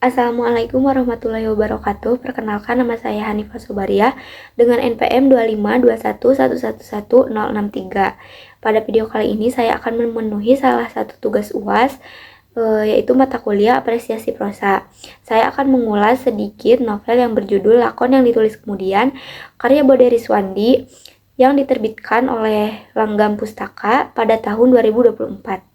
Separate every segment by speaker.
Speaker 1: Assalamualaikum warahmatullahi wabarakatuh. Perkenalkan, nama saya Hanifah Sobaria dengan NPM 25211111063. Pada video kali ini saya akan memenuhi salah satu tugas UAS, yaitu mata kuliah apresiasi prosa. Saya akan mengulas sedikit novel yang berjudul Lakon yang ditulis kemudian, karya Bode Riswandi yang diterbitkan oleh Langgam Pustaka pada tahun 2024.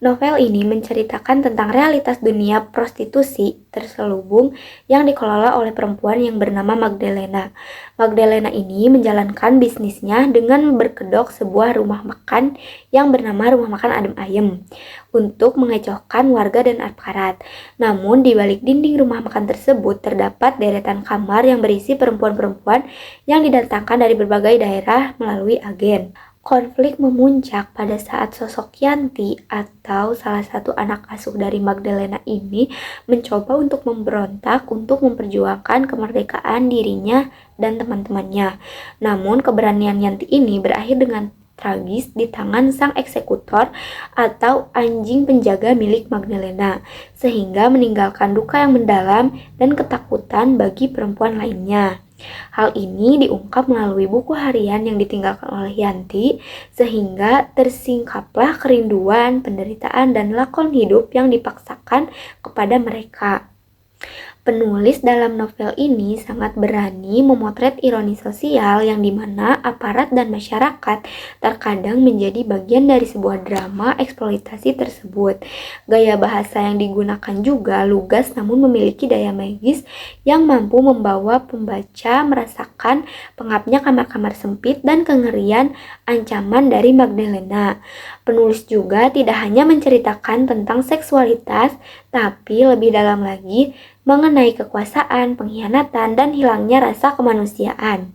Speaker 1: Novel ini menceritakan tentang realitas dunia prostitusi terselubung yang dikelola oleh perempuan yang bernama Magdalena. Magdalena ini menjalankan bisnisnya dengan berkedok sebuah rumah makan yang bernama Rumah Makan Adem Ayem untuk mengecohkan warga dan aparat. Namun di balik dinding rumah makan tersebut terdapat deretan kamar yang berisi perempuan-perempuan yang didatangkan dari berbagai daerah melalui agen. Konflik memuncak pada saat sosok Yanti atau salah satu anak asuh dari Magdalena ini mencoba untuk memberontak untuk memperjuangkan kemerdekaan dirinya dan teman-temannya. Namun keberanian Yanti ini berakhir dengan tragis di tangan sang eksekutor atau anjing penjaga milik Magdalena, sehingga meninggalkan duka yang mendalam dan ketakutan bagi perempuan lainnya. Hal ini diungkap melalui buku harian yang ditinggalkan oleh Yanti, sehingga tersingkaplah kerinduan, penderitaan, dan lakon hidup yang dipaksakan kepada mereka. Penulis dalam novel ini sangat berani memotret ironi sosial yang dimana aparat dan masyarakat terkadang menjadi bagian dari sebuah drama eksploitasi tersebut. Gaya bahasa yang digunakan juga lugas namun memiliki daya magis yang mampu membawa pembaca merasakan pengapnya kamar-kamar sempit dan kengerian ancaman dari Magdalena. Penulis juga tidak hanya menceritakan tentang seksualitas, tapi lebih dalam lagi mengenai kekuasaan, pengkhianatan, dan hilangnya rasa kemanusiaan.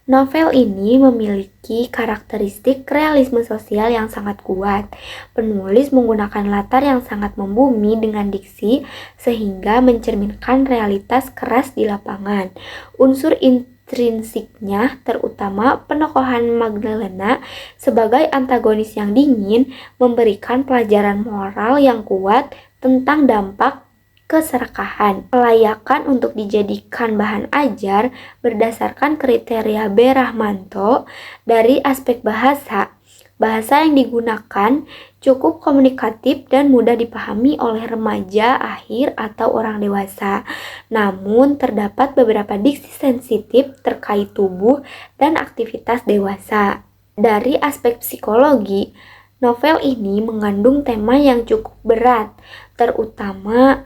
Speaker 1: Novel ini memiliki karakteristik realisme sosial yang sangat kuat. Penulis menggunakan latar yang sangat membumi dengan diksi sehingga mencerminkan realitas keras di lapangan. Unsur intrinsiknya terutama penokohan Magdalena sebagai antagonis yang dingin memberikan pelajaran moral yang kuat tentang dampak keserakahan. Kelayakan untuk dijadikan bahan ajar berdasarkan kriteria B. Rahmanto dari aspek bahasa. Bahasa yang digunakan cukup komunikatif dan mudah dipahami oleh remaja, akhir, atau orang dewasa. Namun, terdapat beberapa diksi sensitif terkait tubuh dan aktivitas dewasa. Dari aspek psikologi, novel ini mengandung tema yang cukup berat, terutama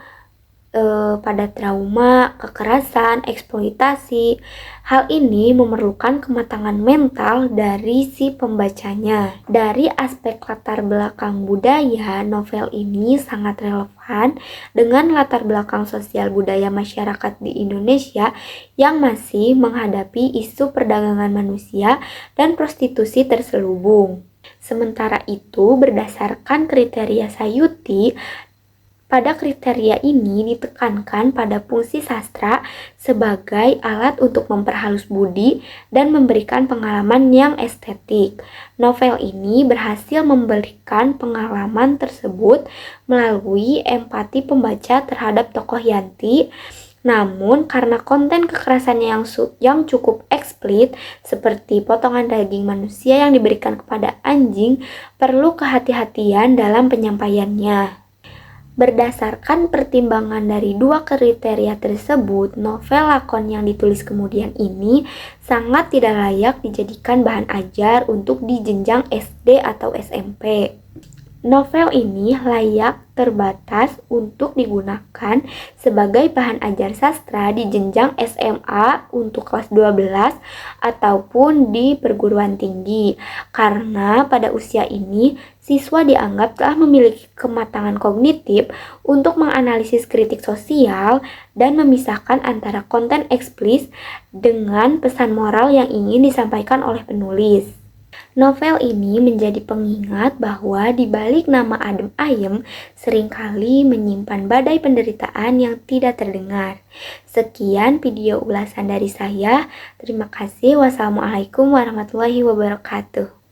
Speaker 1: pada trauma, kekerasan, eksploitasi. Hal ini memerlukan kematangan mental dari si pembacanya. Dari aspek latar belakang budaya, novel ini sangat relevan dengan latar belakang sosial budaya masyarakat di Indonesia yang masih menghadapi isu perdagangan manusia dan prostitusi terselubung. Sementara itu, berdasarkan kriteria Sayuti, pada kriteria ini ditekankan pada fungsi sastra sebagai alat untuk memperhalus budi dan memberikan pengalaman yang estetik. Novel ini berhasil memberikan pengalaman tersebut melalui empati pembaca terhadap tokoh Yanti. Namun karena konten kekerasannya yang cukup eksplisit seperti potongan daging manusia yang diberikan kepada anjing, perlu kehati-hatian dalam penyampaiannya. Berdasarkan pertimbangan dari dua kriteria tersebut, novel lakon yang ditulis kemudian ini sangat tidak layak dijadikan bahan ajar untuk di jenjang SD atau SMP. Novel ini layak terbatas untuk digunakan sebagai bahan ajar sastra di jenjang SMA untuk kelas 12 ataupun di perguruan tinggi, karena pada usia ini siswa dianggap telah memiliki kematangan kognitif untuk menganalisis kritik sosial dan memisahkan antara konten eksplisit dengan pesan moral yang ingin disampaikan oleh penulis. Novel ini menjadi pengingat bahwa di balik nama Adem Ayem seringkali menyimpan badai penderitaan yang tidak terdengar. Sekian video ulasan dari saya. Terima kasih. Wassalamualaikum warahmatullahi wabarakatuh.